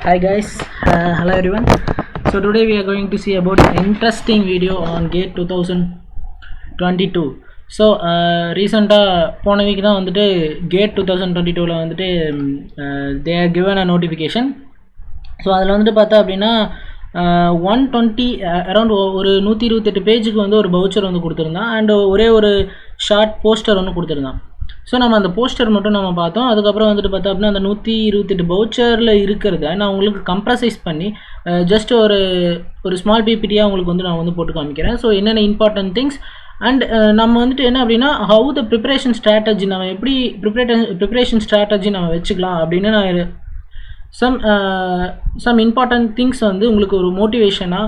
Hi guys, hello everyone. So today we are going to see about an interesting video on GATE 2022. So recently போன week தான் வந்துட்டு GATE 2022ல வந்துட்டு they are given a notification. So அதில் வந்துட்டு பார்த்தா அப்படின்னா 120 around ஒரு 128 பேஜுக்கு வந்து ஒரு பவுச்சர் வந்து கொடுத்துருந்தான் அண்ட் ஒரே ஒரு ஷார்ட் போஸ்டர் ஒன்று கொடுத்துருந்தான். ஸோ நம்ம அந்த போஸ்டர் மட்டும் நம்ம பார்த்தோம். அதுக்கப்புறம் வந்துட்டு பார்த்தோம் அப்படின்னா அந்த 128 பவுச்சரில் இருக்கிறத நான் உங்களுக்கு கம்ப்ரசைஸ் பண்ணி ஜஸ்ட் ஒரு ஸ்மால் பிபிடியாக உங்களுக்கு வந்து நான் வந்து போட்டு காமிக்கிறேன். ஸோ என்னென்ன இம்பார்ட்டன்ட் திங்ஸ் அண்ட் நம்ம வந்துட்டு என்ன அப்படின்னா ஹவு த ப்ரிப்பரேஷன் ஸ்ட்ராட்டஜி நம்ம எப்படி ப்ரிப்பரேஷன் ஸ்ட்ராட்டஜி நம்ம வச்சுக்கலாம் அப்படின்னு நான் சம் இம்பார்ட்டன்ட் திங்ஸ் வந்து உங்களுக்கு ஒரு மோட்டிவேஷனாக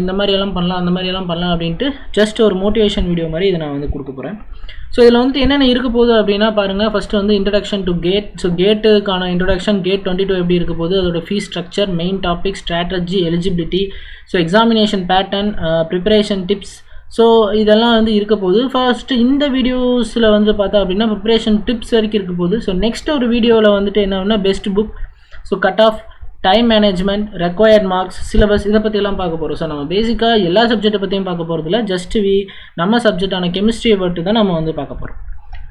இந்த மாதிரியெல்லாம் பண்ணலாம் அந்த மாதிரியெல்லாம் பண்ணலாம் அப்படின்ட்டு ஜஸ்ட் ஒரு மோட்டிவேஷன் வீடியோ மாதிரி இதை நான் வந்து கொடுக்க போகிறேன். ஸோ இதில் வந்துட்டு என்னென்ன இருக்க போகுது அப்படின்னா பாருங்கள். ஃபஸ்ட்டு வந்து இன்ட்ரடக்ஷன் டு கேட். ஸோ கேட்டுக்கான இன்ட்ரடக்ஷன் GATE 22 எப்படி இருக்க போகுது, அதோட fees structure, main topic, strategy, eligibility, so examination pattern, preparation tips, so இதெல்லாம் வந்து இருக்க போகுது. ஃபர்ஸ்ட்டு இந்த வீடியோஸில் வந்து பார்த்தா அப்படின்னா ப்ரிப்பரேஷன் டிப்ஸ் வரைக்கும் இருக்க போகுது. ஸோ நெக்ஸ்ட் ஒரு வீடியோவில் வந்துட்டு என்னன்னா best book, so cut off, time management, required marks, syllabus, இதை பற்றியெல்லாம் பார்க்க போகிறோம். ஸோ நம்ம பேசிக்காக எல்லா சப்ஜெக்ட்டை பற்றியும் பார்க்க போகிறதில்ல, ஜஸ்ட் நம்ம சப்ஜெக்டான கெமிஸ்ட்ரியை பற்றி தான் நம்ம வந்து பார்க்க போகிறோம்.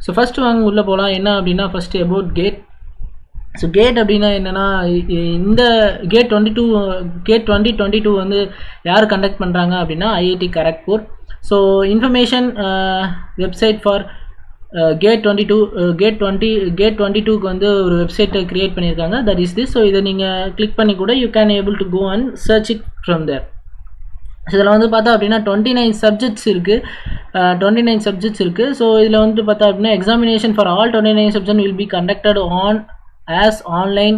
ஸோ ஃபஸ்ட்டு வாங்க உள்ளே போகலாம். என்ன அப்படின்னா first about GATE. So GATE அப்படின்னா என்னென்னா இந்த GATE 2022 வந்து யார் கண்டக்ட் பண்ணுறாங்க அப்படின்னா IIT Kharagpur. So information website for GATE 22க்கு வந்து ஒரு வெப்சைட்டை க்ரியேட் பண்ணியிருக்காங்க. That is this. ஸோ இதை நீங்கள் கிளிக் பண்ணி கூட you can able to go and search it from there. இதில் வந்து பார்த்தா அப்படின்னா 29 சப்ஜெக்ட்ஸ் இருக்குது. ஸோ இதில் வந்து பார்த்தா அப்படின்னா examination for all 29 subject will be conducted online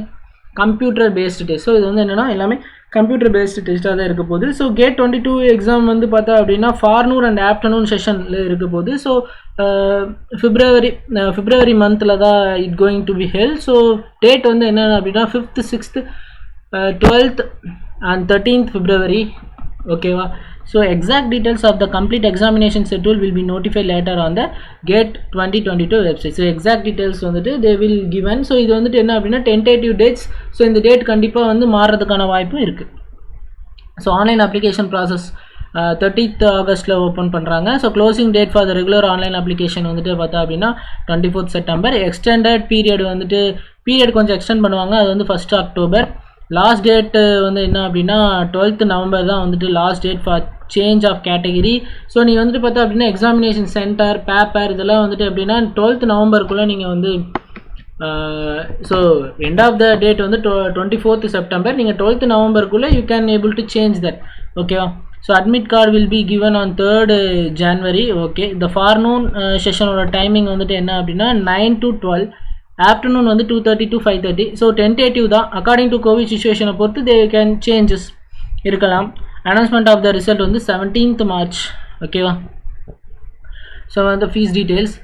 computer based test. So இது வந்து என்னென்னா எல்லாமே கம்ப்யூட்டர் பேஸ்டு டெஸ்ட்டாக தான் இருக்க போகுது. ஸோ GATE 22 எக்ஸாம் வந்து பார்த்தா அப்படின்னா ஃபார்னூன் அண்ட் ஆஃப்டர்நூன் செஷனில் இருக்க போகுது. ஸோ பிப்ரவரி மந்தில் தான் it going to be held. So date வந்து என்னென்ன அப்படின்னா 5th 6th 12th and 13th February. ஓகேவா? So exact details of the complete examination schedule will be notify later on the GATE 2022 website. So exact details வந்துட்டு they will given. So இது வந்துட்டு என்ன அப்படின்னா tentative dates. So இந்த date கண்டிப்பாக வந்து மாறுறதுக்கான வாய்ப்பும் இருக்குது. So online application process 30th Augustல ஓப்பன் பண்ணுறாங்க. So closing date for the regular online application வந்துட்டு பார்த்தா அப்படின்னா 24th September. எக்ஸ்டெண்டட் பீரியட் கொஞ்சம் எக்ஸ்டெண்ட் பண்ணுவாங்க. அது வந்து 1st October. லாஸ்ட் டேட்டு வந்து என்ன அப்படின்னா 12th November தான் வந்துட்டு last date for change of category. So நீங்கள் வந்துட்டு பார்த்தா அப்படின்னா எக்ஸாமினேஷன் சென்டர், பேப்பர் இதெல்லாம் வந்துட்டு எப்படின்னா 12th November நீங்கள் வந்து so end of the date வந்து 24th September. நீங்கள் 12th November you can able to change that. ஓகேவா? So admit card will be given on 3rd January. Okay. இந்த ஃபார்னூன் செஷனோட டைமிங் வந்துட்டு என்ன அப்படின்னா 9 to 12. ஆஃப்டர்நூன் வந்து 2:30 to 5:30. ஸோ டென்டேட்டிவ் தான். According to Covid சிச்சுவேஷனை பொறுத்து தே கேன் சேஞ்சஸ் இருக்கலாம். Announcement of the result வந்து 17th March. ஓகேவா? ஸோ வந்து ஃபீஸ் டீட்டெயில்ஸ்.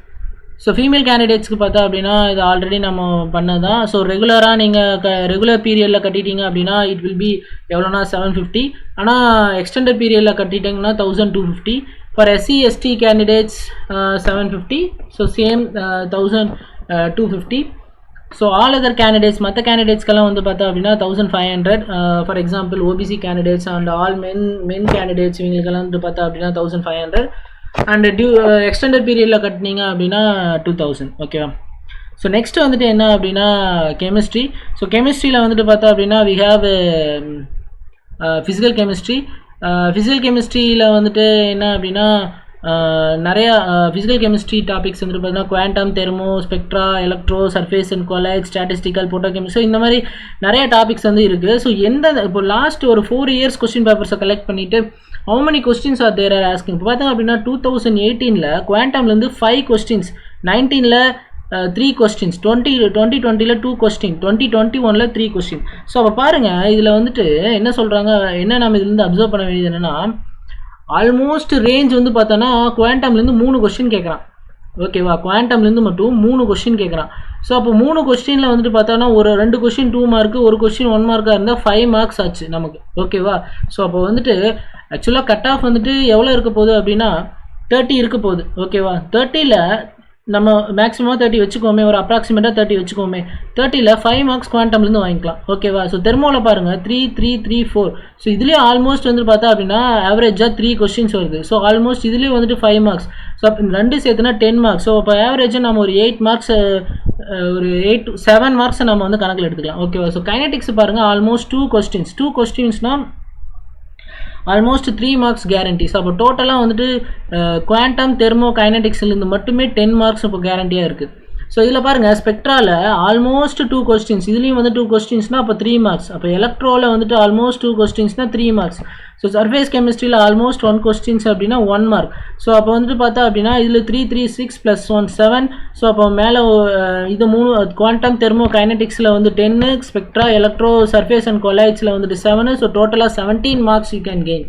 ஸோ ஃபீமேல் கேண்டிடேட்ஸ்க்கு பார்த்தா அப்படின்னா இது ஆல்ரெடி நம்ம பண்ணதான். ஸோ ரெகுலராக நீங்கள் ரெகுலர் பீரியடில் கட்டிட்டீங்க அப்படின்னா இட் வில் பி எவ்வளோனா 750. ஆனால் எக்ஸ்டெண்டட் பீரியடில் கட்டிட்டிங்கன்னா 1250. For SC ST candidates 750. So same 1250. So all other candidates மற்ற கேண்டிடேட்ஸ்க்கெல்லாம் வந்து பார்த்தா அப்படின்னா 1500. For example OBC candidates and all men candidates இவங்களுக்கெல்லாம் வந்து பார்த்தா அப்படின்னா 1500. அண்ட் எக்ஸ்டெண்டட் பீரியடில் கட்டினீங்க அப்படின்னா 2000. ஓகேவா? ஸோ நெக்ஸ்ட்டு வந்துட்டு என்ன அப்படின்னா கெமிஸ்ட்ரி. ஸோ கெமிஸ்ட்ரியில் வந்துட்டு பார்த்தா அப்படின்னா வி ஹாவ் ஃபிசிக்கல் கெமிஸ்ட்ரியில் வந்துட்டு என்ன அப்படின்னா நிறையா ஃபிசிக்கல் கெமிஸ்ட்ரி டாபிக்ஸ் வந்துட்டு பார்த்தீங்கன்னா quantum, thermo, spectra, electro, surface and colloid, statistical, photochemistry, இந்த மாதிரி நிறைய டாபிக்ஸ் வந்து இருக்குது. ஸோ இப்போ லாஸ்ட் ஒரு 4 years கொஸ்டின் பேப்பர்ஸை கலெக்ட் பண்ணிவிட்டு how many questions are there asking. இப்போ பார்த்தா அப்படின்னா 2018ல் குவாண்டம்லேருந்து 5 questions, 19ல் 3 questions, 2020ல் 2 questions, 2021ல் 3 questions. So அப்போ பாருங்கள் இதில் வந்துட்டு என்ன சொல்கிறாங்க, என்ன நம்ம இதுலேருந்து அப்சர்வ் பண்ண வேண்டியது என்னென்னா ஆல்மோஸ்ட் ரேஞ்ச் வந்து பார்த்தோன்னா குவாண்டம்லேருந்து 3 கொஸ்டின் கேட்குறான். ஓகேவா? குவாண்டம்லேருந்து மட்டும் 3 கொஸ்டின் கேட்குறான். ஸோ அப்போ 3 கொஸ்டினில் வந்துட்டு பார்த்தோன்னா ஒரு 2 கொஸ்டின் 2 மார்க்கு, ஒரு கொஸ்டின் 1 மார்க்காக இருந்தால் 5 marks ஆச்சு நமக்கு. ஓகேவா? ஸோ அப்போ வந்துட்டு ஆக்சுவலாக கட் ஆஃப் வந்துட்டு எவ்வளோ இருக்க போகுது அப்படின்னா 30 இருக்க போகுது. ஓகேவா? 30ல் நம்ம மேக்ஸிமம் 30 வச்சுக்கோமே, ஒரு அப்ராக்சிமேட்டாக 30 வச்சுக்கோமே. 30ல் 5 மார்க்ஸ் குவாண்டம்லேருந்து வாங்கிக்கலாம். ஓகேவா? ஸோ தெர்மோவில் பாருங்கள் 3 3 3 4. ஸோ இதுலேயே ஆல்மோஸ்ட் வந்து பார்த்தா அப்படின்னா ஆவரேஜாக 3 கொஸ்டின்ஸ் வருது. ஸோ ஆல்மோஸ்ட் இதுலேயே வந்துட்டு 5 மார்க்ஸ். ஸோ அப்போ ரெண்டு சேர்த்துனா 10 மார்க்ஸ். ஸோ அப்போ ஆவரேஜாக நம்ம ஒரு 8 மார்க்ஸ், ஒரு 8 to 7 மார்க்ஸை நம்ம வந்து கணக்கில் எடுத்துக்கலாம். ஓகேவா? ஸோ கைனடிக்ஸ் பாருங்கள் ஆல்மோஸ்ட் 2 கொஸ்டின்ஸ்னால் ஆல்மோஸ்ட் 3 மார்க்ஸ் கேரண்டிஸ். அப்போ டோட்டலாக வந்துட்டு குவாண்டம் தெர்மோ கைனடிக்ஸ்லேருந்து மட்டுமே 10 மார்க்ஸ் இப்போ கேரண்டியாக இருக்குது. ஸோ இதில் பாருங்கள் ஸ்பெக்ட்ராவில் ஆல்மோஸ்ட் 2 கொஸ்டின்ஸ், இதுலேயும் வந்து 2 கொஸ்டின்ஸ்னால் அப்போ 3 மார்க்ஸ். அப்போ எலக்ட்ரோவில் வந்துட்டு ஆல்மோஸ்ட் 2 கொஸ்டின்ஸ்னால் 3 மார்க்ஸ். ஸோ சர்ஃபேஸ் கெமிஸ்ட்ரியில் ஆல்மோஸ்ட் 1 கொஸ்டின்ஸ் அப்படின்னா 1 மார்க். ஸோ அப்போ வந்துட்டு பார்த்தா அப்படின்னா இதில் 3 3 6 + 1 7. ஸோ அப்போ மேலே இது 3 குவாண்டம் தெர்மோ கைனடிக்ஸில் வந்து 10, ஸ்பெக்ட்ரா எலக்ட்ரோ சர்ஃபேஸ் அண்ட் கொலைட்ஸில் வந்துட்டு 7. ஸோ டோட்டலாக 17 marks you can gain.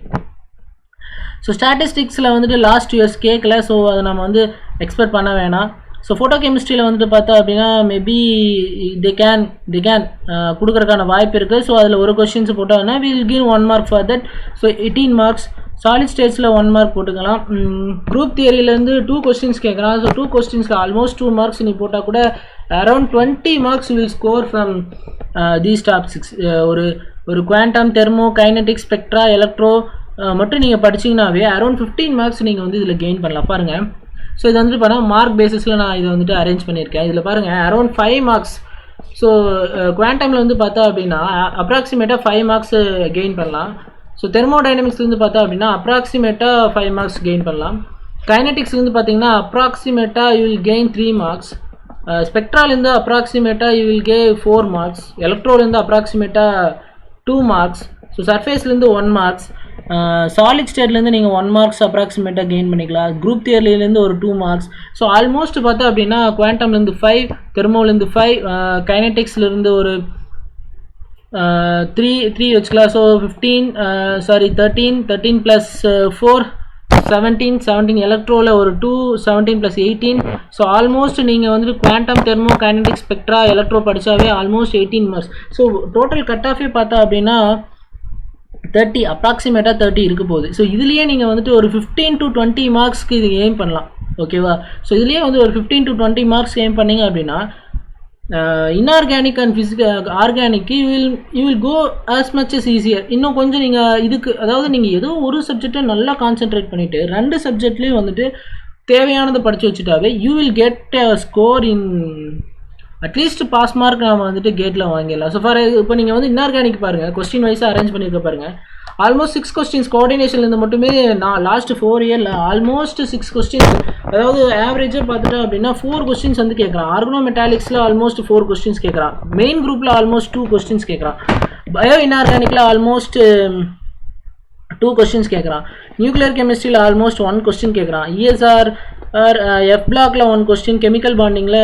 So ஸ்டாட்டிஸ்டிக்ஸில் வந்துட்டு லாஸ்ட் இயர்ஸ் கேட்கல. ஸோ அதை நம்ம வந்து எக்ஸ்பெக்ட் பண்ண வேணாம். ஸோ ஃபோட்டோ கெமிஸ்ட்ரியில் வந்துட்டு பார்த்தா அப்படின்னா மேபி தே கேன் கொடுக்குறதுக்கான வாய்ப்பு இருக்குது. ஸோ அதில் ஒரு கொஸ்டின்ஸ் போட்டாங்கன்னா will give 1 mark for that. So 18 marks. Solid ஸ்டேட்ஸில் 1 மார்க் போட்டுக்கலாம். குரூப் தியரியிலேருந்து 2 கொஸ்டின்ஸ் கேட்குறான். ஸோ 2 கொஸ்டின்ஸில் ஆல்மோஸ்ட் 2 மார்க்ஸ் நீ போட்டால் கூட around 20 marks will score from these top 6. ஒரு quantum thermo kinetics spectra electro மட்டும் நீங்கள் படிச்சிங்கனாவே அரௌண்ட் 15 மார்க்ஸ் நீங்கள் வந்து இதில் கெயின் பண்ணலாம். பாருங்கள். ஸோ இது வந்துட்டு பார்த்தா மார்க் பேசிஸில் நான் இதை வந்துட்டு அரேஞ்ச் பண்ணியிருக்கேன். இதில் பாருங்கள் அரௌண்ட் 5 மார்க்ஸ். ஸோ குவாண்டமில் வந்து பார்த்தா அப்படின்னா அப்ராக்சிமேட்டாக 5 மார்க்ஸ் கெயின் பண்ணலாம். ஸோ தெர்மோடைனமிக்ஸ்லேருந்து பார்த்தா அப்படின்னா அப்ராக்சிமேட்டாக 5 மார்க்ஸ் கெயின் பண்ணலாம். கைனடிக்ஸ்லேருந்து பார்த்தீங்கன்னா அப்ராக்சிமேட்டாக யூ வில் கெயின் 3 மார்க்ஸ். ஸ்பெக்ட்ராலேருந்து அப்ராக்சிமேட்டாக யூ வில் கே 4 மார்க்ஸ். எலக்ட்ரோலேருந்து அப்ராக்சிமேட்டாக 2 மார்க்ஸ். ஸோ சர்ஃபேஸ்லேருந்து 1 மார்க்ஸ். சாலிட் ஸ்டேட்லேருந்து நீங்கள் 1 மார்க்ஸ் அப்ராக்சிமேட்டாக கெயின் பண்ணிக்கலாம். குரூப் தியரிலேருந்து ஒரு 2 மார்க்ஸ். ஸோ ஆல்மோஸ்ட் பார்த்தா அப்படின்னா குவாண்டம்லேருந்து 5, தெர்மோலேருந்து 5, கைனடிக்ஸ்லேருந்து ஒரு 3 வச்சுக்கலாம். ஸோ 13 + 4 17 எலக்ட்ரோவில் ஒரு 2, 17 + 18. ஸோ ஆல்மோஸ்ட் நீங்கள் வந்துட்டு quantum thermo kinetics spectra electro படித்தாவே almost 18 marks. So total cut ஆஃபே பார்த்தா அப்படின்னா 30, அப்ராக்சிமேட்டாக 30 இருக்க போகுது. ஸோ இதுலேயே நீங்கள் வந்துட்டு ஒரு 15 to 20 மார்க்ஸ்க்கு இது எய்ம் பண்ணலாம். ஓகேவா? ஸோ இதுலேயே வந்து ஒரு 15 to 20 மார்க்ஸ் எய்ம் பண்ணிங்க அப்படின்னா இன்ஆர்கானிக் அண்ட் ஆர்கானிக்கு you will go as much as easier. இன்னும் கொஞ்சம் நீங்கள் இதுக்கு அதாவது நீங்கள் ஏதோ ஒரு சப்ஜெக்டை நல்லா கான்சென்ட்ரேட் பண்ணிவிட்டு 2 சப்ஜெக்ட்லேயும் வந்துட்டு தேவையானதை படித்து வச்சுட்டாவே you will get a score in at least pass mark நம்ம வந்துட்டு கேட்டில் வாங்கிடலாம். ஸோ ஃபார் இப்போ நீங்கள் வந்து இன்ஆர்கானிக் பாருங்கள், கொஸ்டின் வைஸாக அரேஞ்ச் பண்ணியிருக்க பாருங்கள். ஆல்மோஸ்ட் 6 கொஸ்டின்ஸ் கோஆர்டினேஷன்லேருந்து மட்டுமே நான் லாஸ்ட் 4 இயரில் ஆல்மோஸ்ட் 6 கொஸ்டின்ஸ். அதாவது ஆவரேஜாக பார்த்துட்டு அப்படின்னா 4 கொஸ்டின்ஸ் வந்து கேட்குறான். ஆர்கனோமெட்டாலிக்ஸில் ஆல்மோஸ்ட் 4 கொஸ்டின்ஸ் கேட்குறான். மெயின் குரூப்பில் ஆல்மோஸ்ட் 2 கொஸ்டின்ஸ் கேட்குறான். பயோ இன்ஆர்கானிக்கில் ஆல்மோஸ்ட் 2 கொஸ்டின்ஸ் கேட்குறான். நியூக்ளியர் கெமிஸ்ட்ரியில் ஆல்மோஸ்ட் 1 கொஸ்டின் கேட்குறான். இஎஸ்ஆர் எஃப் பிளாக்ல 1 கொஸ்டின், கெமிக்கல் பாண்டிங்கில்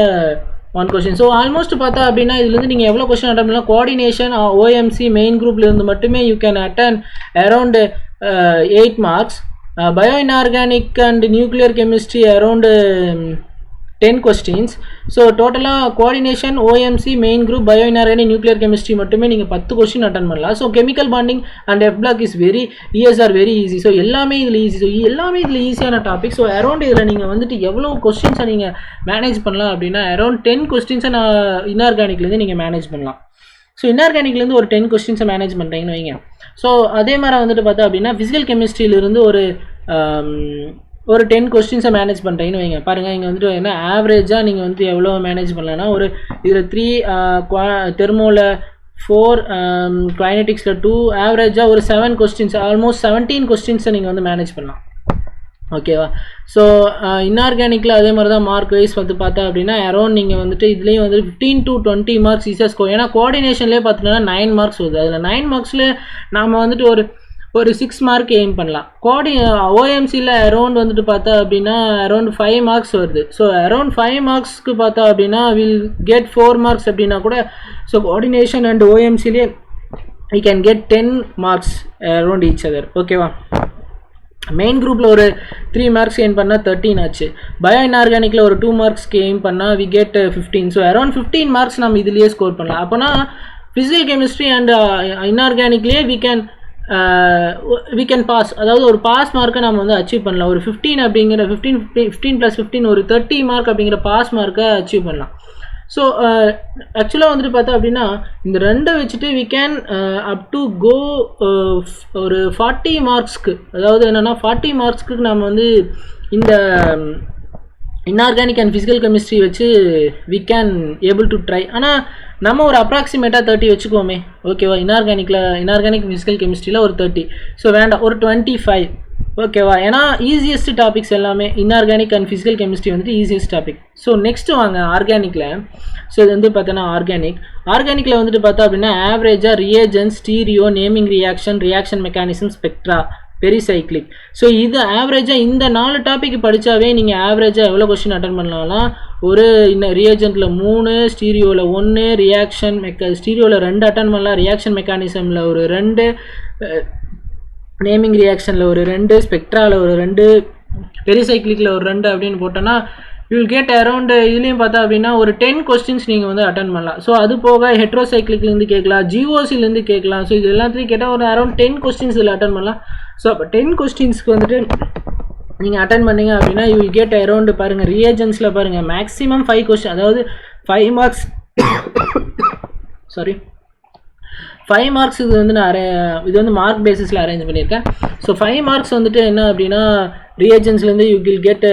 1 கொஸ்டின். ஸோ ஆல்மோஸ்ட் பார்த்தா அப்படின்னா இதுலேருந்து நீங்கள் எவ்வளோ கொஸ்டின் அட்டன் பண்ணலாம்? கோஆர்டினேஷன் ஓஎம்சி மெயின் குரூப்லேருந்து மட்டுமே you can attend around 8 marks. Bio inorganic and nuclear chemistry around 10 questions. So டோட்டலாக coordination OMC main group bio inorganic nuclear chemistry மட்டுமே நீங்கள் 10 கொஸ்டின் அட்டன் பண்ணலாம். So chemical bonding and f block is ESR very easy. So எல்லாமே இதில் easy. So எல்லாமே இதில் ஈஸியான topic. So around இதில் நீங்கள் வந்துட்டு எவ்வளோ கொஸ்டின்ஸை நீங்கள் மேனேஜ் பண்ணலாம் அப்படின்னா அரௌண்ட் 10 கொஸ்டின்ஸை நான் இன்ஆர்கானிக்லேருந்து நீங்கள் மேனேஜ் பண்ணலாம். ஸோ இன்ஆர்கானிக்லேருந்து ஒரு 10 கொஸ்டின்ஸை மேனேஜ் பண்ணுறீங்கன்னு வைங்க. ஸோ அதே மாதிரி வந்துட்டு பார்த்தா அப்படின்னா ஃபிசிக்கல் கெமிஸ்ட்ரியிலிருந்து ஒரு 10 கொஸ்டின்ஸை மேனேஜ் பண்ணுறீங்கன்னு வைங்க. பாருங்கள் இங்கே வந்துட்டு என்ன ஆவரேஜாக நீங்கள் வந்துட்டு எவ்வளோ மேனேஜ் பண்ணலான்னா ஒரு இதில் 3, தெர்மோவில் 4, கைனடிக்ஸில் 2, ஆவரேஜாக ஒரு 7 கொஸ்டின்ஸ், ஆல்மோஸ்ட் 17 கொஸ்டின்ஸை நீங்கள் வந்து மேனேஜ் பண்ணலாம். ஓகேவா? ஸோ இன்ஆர்கானிக்கில் அதே மாதிரி தான் மார்க் வைஸ் வந்து பார்த்தா அப்படின்னா அரௌண்ட் நீங்கள் வந்துட்டு இதுலேயும் வந்து 15 to 20 மார்க்ஸ் ஈஸியாக ஸ்கோர். ஏன்னா கோஆர்டினேஷன்லேயே பார்த்தீங்கன்னா 9 மார்க்ஸ் வருது. அதில் 9 மார்க்ஸில் நாம் வந்துட்டு ஒரு 6 மார்க் எய்ம் பண்ணலாம். ஓஎம்சியில் அரௌண்ட் வந்துட்டு பார்த்தா அப்படின்னா அரௌண்ட் 5 மார்க்ஸ் வருது. ஸோ அரௌண்ட் 5 மார்க்ஸ்க்கு பார்த்தா அப்படின்னா வில் கெட் 4 மார்க்ஸ் அப்படின்னா கூட ஸோ கோஆர்டினேஷன் அண்ட் ஓஎம்சிலே we can get 10 marks around each other. ஓகேவா? மெயின் குரூப்பில் ஒரு 3 மார்க்ஸ் எய்ம் பண்ணால் 13 ஆச்சு. பயோ இன்ஆர்கானிக்கில் ஒரு 2 மார்க்ஸ்க்கு எய்ம் பண்ணால் we get 15. So around 15 marks நம்ம இதுலேயே ஸ்கோர் பண்ணலாம். அப்போனா ஃபிசிக்கல் கெமிஸ்ட்ரி அண்ட் இன்ஆர்கானிக்லேயே we can we can pass, அதாவது ஒரு பாஸ் மார்க்கை நம்ம வந்து அச்சீவ் பண்ணலாம். ஒரு 15 அப்படிங்கிற 15 + 15 ஒரு 30 மார்க் அப்படிங்கிற பாஸ் மார்க்கை அச்சீவ் பண்ணலாம். ஸோ ஆக்சுவலாக வந்துட்டு பார்த்தா அப்படின்னா இந்த ரெண்டை வச்சுட்டு we can up to go ஒரு 40 மார்க்ஸ்க்கு, அதாவது என்னென்னா 40 மார்க்ஸ்க்கு நம்ம வந்து இந்த இன்ஆர்கானிக் அண்ட் ஃபிசிக்கல் கெமிஸ்ட்ரி வச்சு we can able to try. ஆனால் நம்ம ஒரு அப்ராக்சிமேட்டாக 30 வச்சுக்கோமே, ஓகேவா? இன்ஆர்கானிக் ஃபிசிக்கல் கெமிஸ்ட்ரியில் ஒரு 30, ஸோ வேண்டாம் ஒரு 25, ஓகேவா? ஏன்னா ஈஸியஸ்ட் டாபிக்ஸ் எல்லாமே இன்ஆர்கானிக் அண்ட் ஃபிசிக்கல் கெமிஸ்ட்ரி வந்துட்டு ஈஸியஸ்ட் டாபிக். ஸோ நெக்ஸ்ட்டு வாங்க ஆர்கானிக்கில். ஸோ இது வந்து பார்த்தோன்னா ஆர்கானிக்கில் வந்துட்டு பார்த்தா அப்படின்னா ஆவரேஜாக reagents, stereo, naming reaction mechanism, spectra, pericyclic. So இது ஆவரேஜாக இந்த 4 டாபிக் படித்தாவே நீங்கள் ஆவரேஜாக எவ்வளோ கொஸ்டின் அட்டன் பண்ணலாம்? ஒரு ரியேஜென்ட்டில் 3, ஸ்டீரியோவில் 1, ஸ்டீரியோவில் 2 அட்டன் பண்ணலாம், ரியாக்ஷன் மெக்கானிசமில் ஒரு 2, நேமிங் ரியாக்ஷனில் ஒரு 2, ஸ்பெக்ட்ராவில் ஒரு 2, பெரிசைக்ளிக்கில் ஒரு 2 அப்படின்னு போட்டோன்னா யூ வில் கெட் அரௌண்ட், இதுலேயும் பார்த்தா அப்படின்னா ஒரு 10 கொஸ்டின்ஸ் நீங்கள் வந்து அட்டன் பண்ணலாம். ஸோ அது போக ஹெட்ரோசைக்ளிக்லேருந்து கேட்கலாம், ஜிஓசிலேருந்து கேட்கலாம். ஸோ இது எல்லாத்தையும் கேட்டால் ஒரு அரௌண்ட் 10 கொஸ்டின்ஸ் இதில் அட்டன் பண்ணலாம். ஸோ அப்போ 10 கொஸ்டின்ஸ்க்கு வந்துட்டு நீங்கள் அட்டன் பண்ணிங்க அப்படின்னா யூ வில் கெட் அரௌண்ட், பாருங்கள் ரியேஜன்ஸில் பாருங்கள் மேக்ஸிமம் 5 கொஸ்டின், அதாவது 5 மார்க்ஸ் சாரி 5 மார்க்ஸ் இது வந்து நான் இது வந்து மார்க் பேசிஸில் அரேஞ்ச் பண்ணியிருக்கேன். ஸோ 5 மார்க்ஸ் வந்துட்டு என்ன அப்படின்னா ரியேஜன்ஸ்லேருந்து you will get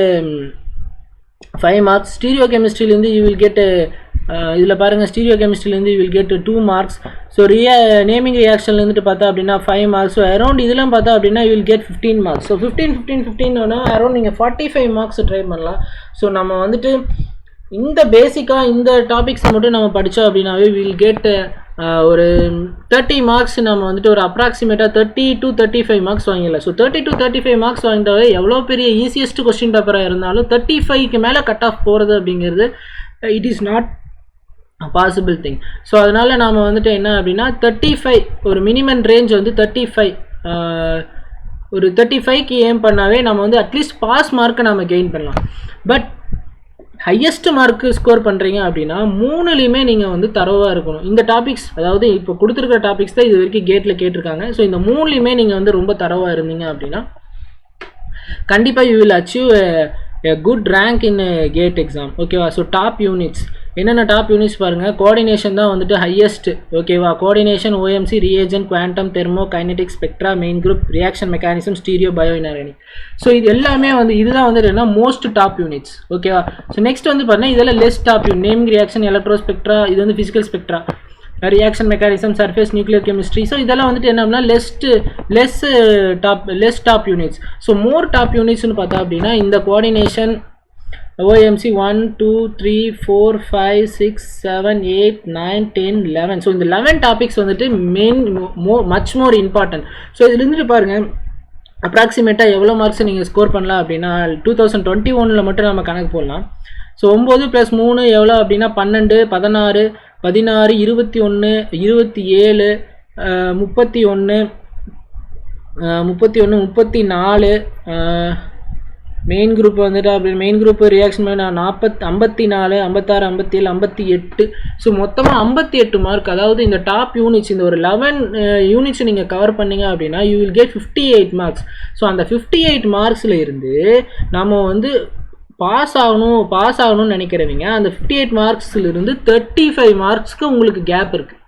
5 marks. Stereo கெமிஸ்ட்ரிலேருந்து யூ வில் கெட், இதில் பாருங்கள் ஸ்டீரியோ கெமிஸ்ட்ரிலேருந்து you will get 2 marks. So naming ரியாக்ஷன்லேருந்து பார்த்தா அப்படின்னா 5 மார்க்ஸ். ஸோ அரௌண்ட் இதெல்லாம் பார்த்தா அப்படின்னா you will get 15 marks. So 15 around நீங்கள் 45 மார்க்ஸ் ட்ரை பண்ணலாம். ஸோ நம்ம வந்துட்டு இந்த பேசிக்காக இந்த டாபிக்ஸை மட்டும் நம்ம படித்தோம் அப்படின்னாவே வில் கெட் ஒரு 30 மார்க்ஸ். நம்ம வந்துட்டு ஒரு அப்ராக்சிமேட்டாக 30 to 35 மார்க்ஸ் வாங்கிடலாம். ஸோ 30 to 35 மார்க்ஸ் வாங்கிட்டாவே எவ்வளோ பெரிய ஈஸியஸ்ட் கொஸ்டின் பேப்பராக இருந்தாலும் 35க்கு மேலே கட் ஆஃப் போகிறது அப்படிங்கிறது it is not possible thing. So அதனால் நாம் வந்துட்டு என்ன அப்படின்னா 35 ஒரு மினிமம் ரேஞ்ச் வந்து 35, ஒரு 35க்கு ஏம் பண்ணாவே நம்ம வந்து அட்லீஸ்ட் பாஸ் மார்க்கை நம்ம கெயின் பண்ணலாம். பட் ஹையஸ்ட் மார்க்கு ஸ்கோர் பண்ணுறீங்க அப்படின்னா 3லையுமே நீங்கள் வந்து தரவாக இருக்கணும். இந்த டாபிக்ஸ், அதாவது இப்போ கொடுத்துருக்கிற டாபிக்ஸ் தான் இது வரைக்கும் கேட்டில் கேட்டிருக்காங்க. ஸோ இந்த 3லையுமே நீங்கள் வந்து ரொம்ப தரவாக இருந்தீங்க அப்படின்னா கண்டிப்பாக you will achieve a good rank in GATE exam, ஓகேவா? ஸோ டாப் யூனிட்ஸ் என்னென்ன டாப் யூனிட்ஸ் பாருங்கள். கோஆர்டினேஷன் தான் வந்துட்டு ஹையஸ்ட், ஓகேவா? Coordination, OMC, reagent, quantum, thermo, kinetic, spectra, main group, reaction mechanism, stereo, bio inorganic. So இது எல்லாமே வந்து இதுதான் வந்து என்ன மோஸ்ட் டாப் யூனிட்ஸ், ஓகேவா? ஸோ நெக்ஸ்ட் வந்து பாருங்கள் இதெல்லாம் less top unit. Naming reaction, electro spectra, இது வந்து physical spectra, reaction mechanism, surface, nuclear chemistry. So இதெல்லாம் வந்துட்டு என்ன அப்படின்னா less top units. So more top யூனிட்ஸ்னு பார்த்தா அப்படின்னா இந்த கோஆர்டினேஷன், OMC 1 2 3 4 5 6 7 8 9 10 11. ஸோ இந்த 11 டாபிக்ஸ் வந்துட்டு மச் மோர் இம்பார்ட்டன்ட். ஸோ இதுலேருந்து பாருங்கள் அப்ராக்சிமேட்டாக எவ்வளோ மார்க்ஸ் நீங்கள் ஸ்கோர் பண்ணலாம் அப்படின்னா 2021 மட்டும் நம்ம கணக்கு போடலாம். ஸோ 9 + 3 எவ்வளோ அப்படின்னா 12, 16, 16, 21, 27, 31, 34. மெயின் குரூப் வந்துட்டு அப்படி மெயின் குரூப் ரியாக்ஷன் 54, 56, 57, 58. ஸோ மொத்தமாக 58 மார்க். அதாவது இந்த டாப் யூனிட்ஸ் இந்த ஒரு 11 யூனிட்ஸ் நீங்கள் கவர் பண்ணிங்க அப்படின்னா you will get 58 marks. So அந்த 58 மார்க்ஸில் இருந்து நம்ம வந்து பாஸ் ஆகணும்னு நினைக்கிறவங்க அந்த 58 மார்க்ஸ்லேருந்து 35 மார்க்ஸ்க்கு உங்களுக்கு கேப் இருக்குது.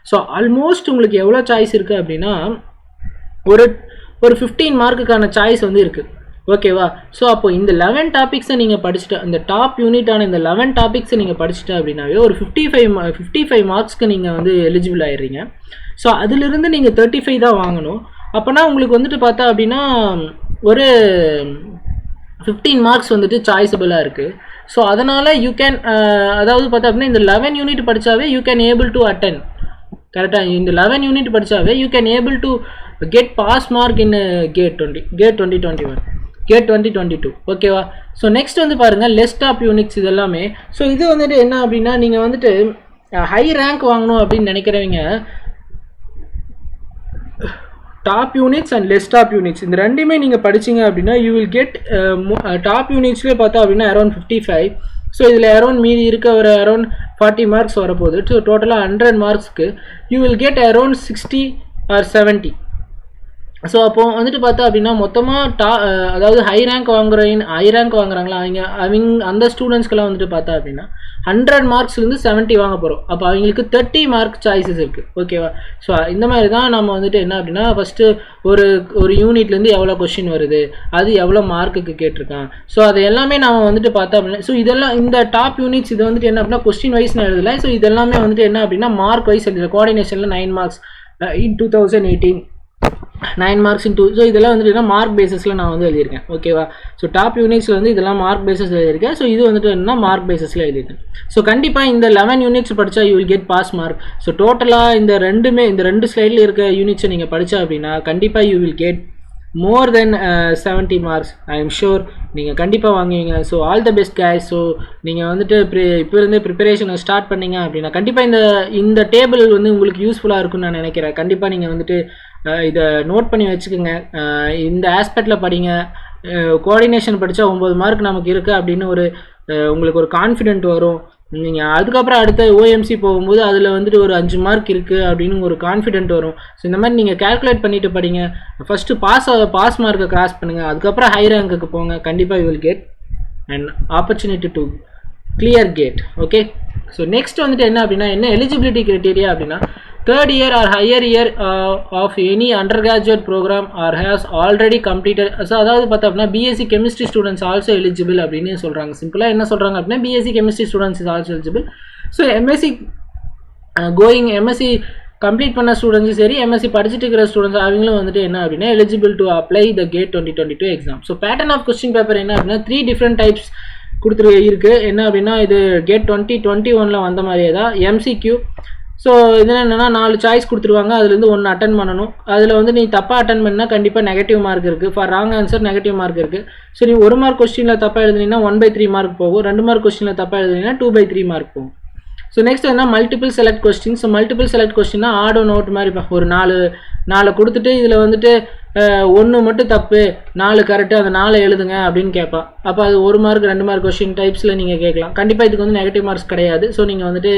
ஸோ ஆல்மோஸ்ட் உங்களுக்கு எவ்வளோ சாய்ஸ் இருக்குது அப்படின்னா ஒரு 15 மார்க்குக்கான சாய்ஸ் வந்து இருக்குது, ஓகேவா? ஸோ அப்போ இந்த 11 டாபிக்ஸை நீங்கள் படிச்சுட்டு இந்த டாப் யூனிட்டான இந்த 11 டாபிக்ஸை நீங்கள் படிச்சுட்டு அப்படின்னாவே ஒரு 55 மார்க்ஸ்க்கு நீங்கள் வந்து எலிஜிபிள் ஆயிடுறீங்க. ஸோ அதிலிருந்து நீங்கள் 35 தான் வாங்கணும். அப்போனா உங்களுக்கு வந்துட்டு பார்த்தா அப்படின்னா ஒரு 15 மார்க்ஸ் வந்துட்டு சாய்ஸபிளாக இருக்குது. ஸோ அதனால் யூ கேன், அதாவது பார்த்தா அப்படின்னா இந்த 11 யூனிட் படித்தாவே you can able to attend, கரெக்டாக? இந்த 11 யூனிட் படித்தாவே you can able to get pass mark in GATE 2021, GATE 2022, ஓகேவா? ஸோ நெக்ஸ்ட் வந்து பாருங்கள் லெஸ் டாப் யூனிட்ஸ் இது எல்லாமே. ஸோ இது வந்துட்டு என்ன அப்படின்னா நீங்கள் வந்துட்டு ஹை ரேங்க் வாங்கணும் அப்படின்னு நினைக்கிறவங்க top units and less top units இந்த ரெண்டுமே நீங்கள் படிச்சிங்க அப்படின்னா யூ வில் கெட் டாப் யூனிட்ஸ்லேயே பார்த்தா அப்படின்னா அரௌண்ட் 55. ஸோ இதில் அரௌண்ட் மீதி இருக்க ஒரு அரௌண்ட் 40 மார்க்ஸ் வரப்போகுது. ஸோ டோட்டலாக 100 மார்க்ஸ்க்கு you will get around 60 or 70, so அப்போ வந்துட்டு பார்த்தா அப்படின்னா மொத்தமாக அதாவது ஹை ரேங்க் வாங்குறாங்களா அவங்க அந்த ஸ்டூடெண்ட்ஸ்க்கெல்லாம் வந்துட்டு பார்த்தா அப்படின்னா 100 மார்க்ஸ்லேருந்து 70 வாங்க போகிறோம். அப்போ அவங்களுக்கு 30 மார்க் சாய்ஸஸ் இருக்குது. ஓகேவா? ஸோ இந்த மாதிரி தான் நம்ம வந்துட்டு என்ன அப்படின்னா ஃபஸ்ட்டு ஒரு யூனிட்லேருந்து எவ்வளோ கொஸ்டின் வருது, அது எவ்வளோ மார்க்குக்கு கேட்டிருக்கான், ஸோ அது எல்லாமே நம்ம வந்துட்டு பார்த்தா அப்படின்னா ஸோ இதெல்லாம் இந்த டாப் யூனிட்ஸ் இது வந்துட்டு என்ன அப்படின்னா கொஸ்டின் வைஸ் நான் எழுதலை. ஸோ இதெல்லாமே வந்துட்டு என்ன அப்படின்னா மார்க் வைஸ் எழுதலை. கோஆர்டினேஷனில் 9 marks in 2018 9 marks in 2. So இதெல்லாம் வந்துட்டு மார்க் பேஸஸில் நான் வந்து எழுதியிருக்கேன். ஓகேவா? ஸோ டாப் யூனிட்ஸில் வந்து இதெல்லாம் மார்க் பேஸஸ் எழுதியிருக்கேன். ஸோ இது வந்துட்டு என்ன மார்க் பேஸஸில் எழுதியிருக்கேன். ஸோ கண்டிப்பாக இந்த 11 யூனிட்ஸ் படித்தா you will get pass mark. So டோட்டலாக இந்த 2 ஸ்லைடில் இருக்க யூனிட்ஸை நீங்கள் படித்தா அப்படின்னா கண்டிப்பாக you will get more then 70 marks. I am sure நீங்கள் கண்டிப்பாக வாங்குவீங்க. So all the best guys. So நீங்கள் வந்துட்டு இப்போலேருந்தே ப்ரிப்பரேஷனை ஸ்டார்ட் பண்ணிங்க அப்படின்னா கண்டிப்பாக இந்த டேபிள் வந்து உங்களுக்கு யூஸ்ஃபுல்லாக இருக்குன்னு நான் நினைக்கிறேன். கண்டிப்பாக நீங்கள் வந்துட்டு இதை நோட் பண்ணி வச்சுக்கோங்க. இந்த ஆஸ்பெக்டில் படிங்க. கோஆர்டினேஷன் படித்தா 9 மார்க் நமக்கு இருக்குது அப்படின்னு உங்களுக்கு ஒரு கான்ஃபிடென்ட் வரும். நீங்கள் அதுக்கப்புறம் அடுத்த ஓஎம்சி போகும்போது அதில் வந்துட்டு ஒரு 5 மார்க் இருக்குது அப்படின்னு ஒரு கான்ஃபிடென்ட் வரும். ஸோ இந்த மாதிரி நீங்கள் கேல்குலேட் பண்ணிவிட்டு படிங்க. ஃபஸ்ட்டு பாஸ் மார்க்கை கிராஸ் பண்ணுங்கள், அதுக்கப்புறம் ஹை ரேங்க்குக்கு போங்க. கண்டிப்பாக you will get and opportunity to clear GATE. Okay? So next வந்துட்டு என்ன அப்படின்னா என்ன எலிஜிபிலிட்டி க்ரைட்டீரியா அப்படின்னா third year or higher year of any undergraduate program or has already completed. So அதாவது பார்த்தா அப்படின்னா BSc chemistry students also eligible அப்படின்னு சொல்கிறாங்க. சிம்பிளாக என்ன சொல்கிறாங்க அப்படின்னா BSc chemistry students is also eligible. So MSc complete பண்ண ஸ்டூடெண்ட்ஸும் சரி, எம்எஸ்சி படிச்சுட்டு இருக்கிற ஸ்டூடெண்ட்ஸ் அவங்களும் வந்துட்டு என்ன அப்படின்னா eligible to apply the GATE 2022 exam. So pattern of question paper என்ன அப்படின்னா 3 டிஃப்ரெண்ட் டைப்ஸ் இருக்குது. என்ன அப்படின்னா இது கேட் 2021 வந்த மாதிரியே தான் எம்சிக்யூ. ஸோ இதில் என்னென்னா 4 சாய்ஸ் கொடுத்துருவாங்க, அதுலேருந்து 1 அட்டன் பண்ணணும். அதில் வந்து நீ தப்பாக அட்டன் பண்ணால் கண்டிப்பாக நெகட்டிவ் மார்க் இருக்குது. For wrong answer negative mark இருக்குது. ஸோ நீ 1 மார்க் கொஸ்டினில் தப்பாக எழுதுனீங்கன்னா 1/3 மார்க் போகும். 2 மார்க் கொஸ்டினில் தப்பாக எழுதுனீங்கன்னா 2/3 மார்க் போகும். ஸோ நெக்ஸ்ட் என்ன multiple select question. So multiple select கொஸ்டின்னா ஆடோ நோட் மாதிரி ஒரு 4 கொடுத்துட்டு இதில் வந்துட்டு 1 மட்டும் தப்பு 4 கரெக்டு, அந்த 4 எழுதுங்க அப்படின்னு கேட்பான். அப்போ அது 1 மார்க் 2 மார்க் கொஸ்டின் டைப்ஸில் நீங்கள் கேட்கலாம். கண்டிப்பாக இதுக்கு வந்து நெகட்டிவ் மார்க்ஸ் கிடையாது. ஸோ நீங்கள் வந்துட்டு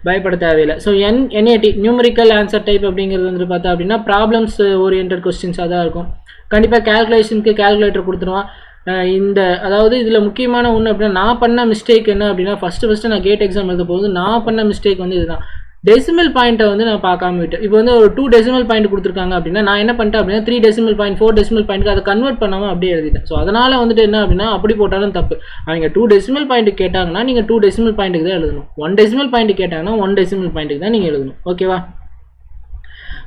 பயப்பட தேவையில்லை. So NAT numerical answer type அப்படிங்கிறது வந்துட்டு பார்த்தா அப்படின்னா ப்ராப்ளம்ஸ் ஓரியன்ட் கொஸ்டின்ஸாக தான் இருக்கும். கண்டிப்பாக கேல்குலேஷனுக்கு கேல்குலேட்டர் கொடுத்துருவான். அதாவது இதில் முக்கியமான ஒன்று அப்படின்னா நான் பண்ண மிஸ்டேக் என்ன அப்படின்னா ஃபஸ்ட்டு நான் கேட் எக்ஸாம் எழுத போகுது நான் பண்ண மிஸ்டேக் வந்து இதுதான். டெசிமல் பாயிண்ட்டை வந்து நான் பார்க்காம விட்டேன். இப்போ வந்து ஒரு 2 டெசிமல் பாயிண்ட் கொடுத்துருக்காங்க அப்படின்னா நான் என்ன பண்ணிட்டேன் அப்படின்னா 3 டெசிமல் பாயிண்ட் 4 டெசிமல் பாயிண்ட்க்கு அதை கன்வெர்ட் பண்ணாமல் அப்படியே எழுதிட்டேன். ஸோ அதனால் வந்துட்டு என்ன அப்படின்னா அப்படி போட்டாலும் தப்பு. அவங்க 2 டெசிமல் பாயிண்ட் கேட்டாங்கன்னா நீங்கள் 2 டெசிமல் பாயிண்ட்டுக்கு தான் எழுதணும். 1 டெசிமல் பாயிண்ட் கேட்டாங்கன்னா 1 டெசிமல் பாயிண்ட்டுக்கு தான் நீங்கள் எழுதணும். ஓகேவா?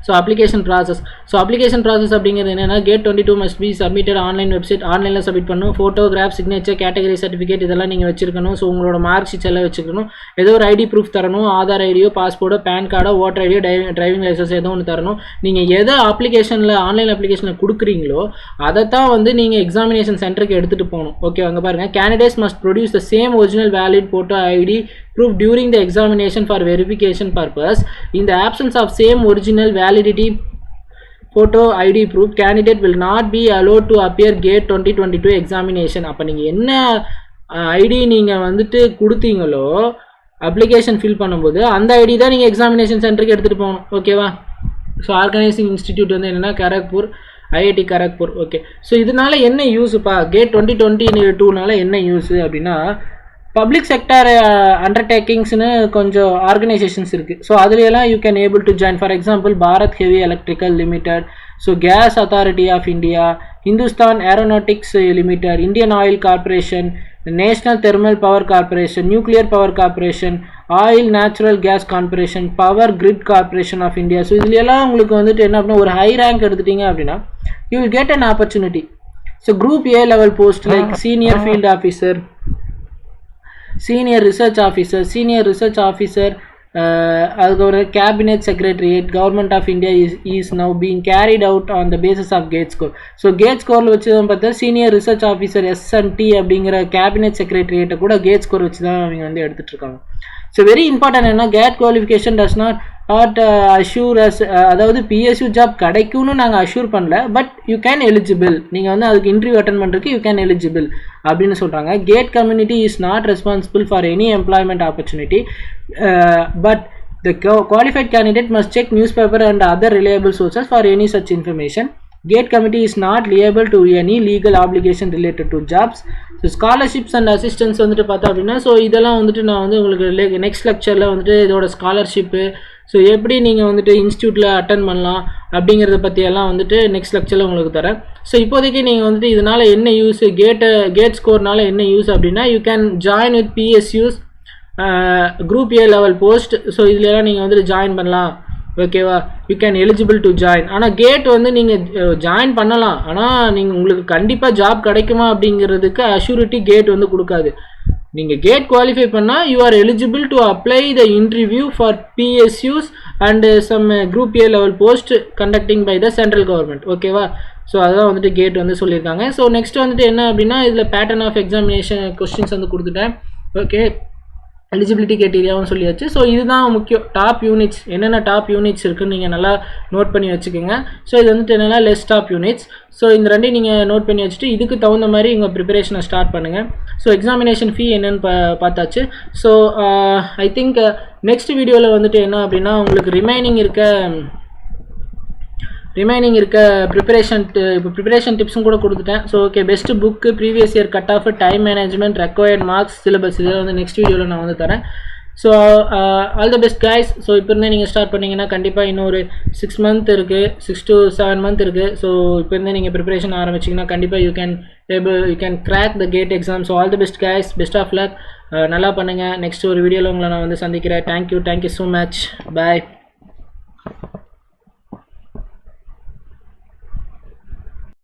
ஸோ அப்ளிகேஷன் ப்ராசஸ் அப்படிங்கிறது என்னென்னா GATE 22 must be submitted online website. ஆன்லைனில் சப்மிட் பண்ணணும். ஃபோட்டோகிராஃப், சிக்னேச்சர், கேட்டகரி சர்டிஃபிகேட் இதெல்லாம் நீங்கள் வச்சிருக்கணும். ஸோ உங்களோட மார்க் ஷீட்ஸ் எல்லாம் வச்சுக்கணும். ஏதோ ஒரு ஐடி ப்ரூஃப் தரணும். ஆதார் ஐடியோ, பாஸ்போர்ட்டோ, பேன் கார்டோ, ஓட்டர் ஐடியோ, டிரைவிங் லைசன்ஸ் ஏதோ ஒன்று தரணும். நீங்கள் எதை ஆன்லைன் அப்ளிகேஷனில் கொடுக்குறீங்களோ அதை தான் வந்து நீங்கள் எக்ஸாமினேஷன் சென்டருக்கு எடுத்துகிட்டு போகணும். ஓகே, அங்கே பாருங்கள் candidates must produce the same original valid photo ID proof during the examination for verification purpose. In the absence of same original validity photo ID proof, candidate will not be allowed to appear gate 2022 examination. அப்போ நீங்கள் என்ன ID நீங்கள் வந்துட்டு கொடுத்தீங்களோ application fill பண்ணும்போது அந்த ID தான் நீங்கள் examination சென்டருக்கு எடுத்துகிட்டு போகணும். ஓகேவா? ஸோ ஆர்கனைசிங் இன்ஸ்டிடியூட் வந்து என்னென்னா Kharagpur, IIT Kharagpur. Okay, so இதனால என்ன யூஸுப்பா கேட் 2022னால என்ன யூஸு அப்படின்னா பப்ளிக் செக்டார் அண்டர்டேக்கிங்ஸ்னு கொஞ்சம் ஆர்கனைசேஷன்ஸ் இருக்குது. ஸோ அதுலையெல்லாம் you can able to join. For example Bharat heavy electrical limited, so gas authority of India, Hindustan aeronautics limited, Indian oil corporation, national thermal power corporation, nuclear power corporation, oil natural gas corporation, power grid corporation of India. So இதுலையெல்லாம் உங்களுக்கு வந்துட்டு என்ன அப்படின்னா ஒரு high rank எடுத்துட்டீங்க அப்படின்னா you will get an opportunity. So group A level post like senior field officer, senior research officer, அதுக்கப்புறம் cabinet secretariat, government of India is now being carried out on the basis of GATE score. So GATE ஸ்கோரில் வச்சு தான் பார்த்தா senior research officer SNT அப்படிங்கிற cabinet செக்ரட்டரியேட்டை கூட GATE score வச்சு தான் அவங்க வந்து எடுத்துகிட்டு இருக்காங்க. ஸோ வெரி இம்பார்ட்டன்ட் என்ன GATE qualification does not assure us, அதாவது பிஎஸ்யூ ஜாப் கிடைக்கும்னு நாங்கள் அஷ்யூர் பண்ணல, பட் யூ கேன் எலிஜிபிள், நீங்கள் வந்து அதுக்கு இன்டர்வியூ அட்டன் பண்ணுறதுக்கு யூ கேன் எலிஜிபிள் அப்படின்னு சொல்கிறாங்க. GATE community is not responsible for any employment opportunity, but the qualified candidate must check newspaper and other reliable sources for any such information. GATE committee is not liable to any legal application related to jobs. So scholarships and assistance வந்துட்டு பார்த்தோம் அப்படின்னா, so இதெல்லாம் வந்துட்டு நான் வந்து உங்களுக்கு next லெக்சரில் வந்துட்டு இதோட ஸ்காலர்ஷிப்பு, ஸோ எப்படி நீங்கள் வந்துட்டு இன்ஸ்டியூட்டில் அட்டன் பண்ணலாம் அப்படிங்கிறத பற்றியெல்லாம் வந்துட்டு நெக்ஸ்ட் லெக்சரில் உங்களுக்கு தரேன். ஸோ இப்போதைக்கு நீங்கள் வந்துட்டு இதனால் என்ன யூஸ், கேட் ஸ்கோர்னால என்ன யூஸ் அப்படின்னா, you can join with PSUs group A level post. So இதுலலாம் நீங்கள் வந்துட்டு ஜாயின் பண்ணலாம். ஓகேவா, you can eligible to join. ஆனால் கேட் வந்து நீங்கள் ஜாயின் பண்ணலாம், ஆனால் நீங்கள் உங்களுக்கு கண்டிப்பாக ஜாப் கிடைக்குமா அப்படிங்கிறதுக்கு அஷ்யூரிட்டி கேட் வந்து கொடுக்காது. நீங்கள் கேட் குவாலிஃபை பண்ணால் you are eligible to apply the interview for PSUs and some group A level post conducting by the central government. ஓகேவா, ஸோ அதான் வந்துட்டு கேட் வந்து சொல்லியிருக்காங்க. ஸோ நெக்ஸ்ட் வந்துட்டு என்ன அப்படின்னா, இதில் பேட்டர்ன் ஆஃப் எக்ஸாமினேஷன் கொஸ்டின்ஸ் வந்து கொடுத்துட்டேன். ஓகே, எலிஜிபிலிட்டி கிரைட்டீரியாவும் சொல்லியாச்சு. ஸோ இதுதான் முக்கியம். டாப் யூனிட்ஸ் என்னென்ன டாப் யூனிட்ஸ் இருக்குன்னு நீங்கள் நல்லா நோட் பண்ணி வச்சுக்கோங்க. ஸோ இது வந்துட்டு என்னென்னா லெஸ் டாப் யூனிட்ஸ். ஸோ இந்த ரெண்டையும் நீங்கள் நோட் பண்ணி வச்சுட்டு இதுக்கு தகுந்த மாதிரி உங்கள் ப்ரிப்பரேஷனை ஸ்டார்ட் பண்ணுங்கள். ஸோ எக்ஸாமினேஷன் ஃபீ என்னென்னு பார்த்தாச்சு. ஸோ ஐ திங்க் நெக்ஸ்ட் வீடியோவில் வந்துட்டு என்ன அப்படின்னா, உங்களுக்கு ரிமைனிங் இருக்க ப்ரிப்பரேஷன் டிப்ஸும் கூட கொடுத்துட்டேன். So okay, best book, previous year cut off, time management, required marks, syllabus, இதெல்லாம் வந்து நெக்ஸ்ட் வீடியோவில் நான் வந்து தரேன். So all the best guys. So இப்போ இருந்தே நீங்கள் ஸ்டார்ட் பண்ணிங்கன்னா கண்டிப்பாக இன்னொரு 6 மந்த் இருக்குது, 6 to 7 மந்த் இருக்குது. ஸோ இப்போ இருந்தே நீங்கள் ப்ரிப்பரேஷன் ஆரம்பிச்சிங்கன்னா கண்டிப்பாக you can crack the GATE exam. So all the best guys, best of luck. நல்லா பண்ணுங்கள். நெக்ஸ்ட் ஒரு வீடியோவில் உங்களை நான் வந்து சந்திக்கிறேன். Thank you so much. பாய்.